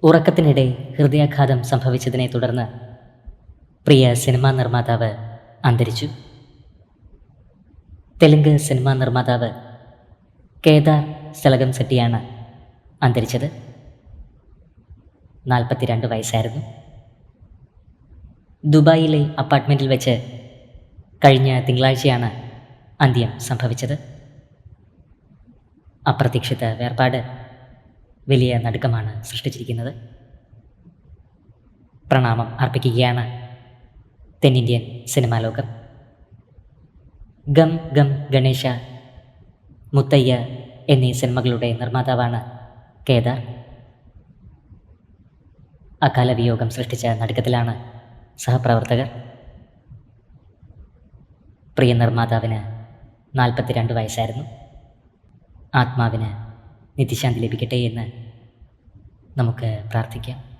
ഉറക്കത്തിനിടെ ഹൃദയാഘാതം സംഭവിച്ചതിനെ തുടർന്ന് പ്രിയ സിനിമാ നിർമ്മാതാവ് അന്തരിച്ചു. തെലുങ്ക് സിനിമാ നിർമ്മാതാവ് കേദാർ സെലഗംസെട്ടിയാണ് അന്തരിച്ചത്. 42 വയസ്സായിരുന്നു. ദുബായിലെ അപ്പാർട്ട്മെൻറ്റിൽ വെച്ച് കഴിഞ്ഞ തിങ്കളാഴ്ചയാണ് അന്ത്യം സംഭവിച്ചത്. അപ്രതീക്ഷിത വേർപാട് വലിയ നടുക്കമാണ് സൃഷ്ടിച്ചിരിക്കുന്നത്. പ്രണാമം അർപ്പിക്കുകയാണ് തെന്നിന്ത്യൻ സിനിമാ ലോകം. ഗം ഗം ഗണേശ, മുത്തയ്യ എന്നീ സിനിമകളുടെ നിർമ്മാതാവാണ് കേദാർ. അകാല വിയോഗം സൃഷ്ടിച്ച നടുക്കത്തിലാണ് സഹപ്രവർത്തകർ. പ്രിയ നിർമ്മാതാവിന് 42 വയസ്സായിരുന്നു. ആത്മാവിന് നിത്യശാന്തി ലഭിക്കട്ടെ എന്ന് നമുക്ക് പ്രാർത്ഥിക്കാം.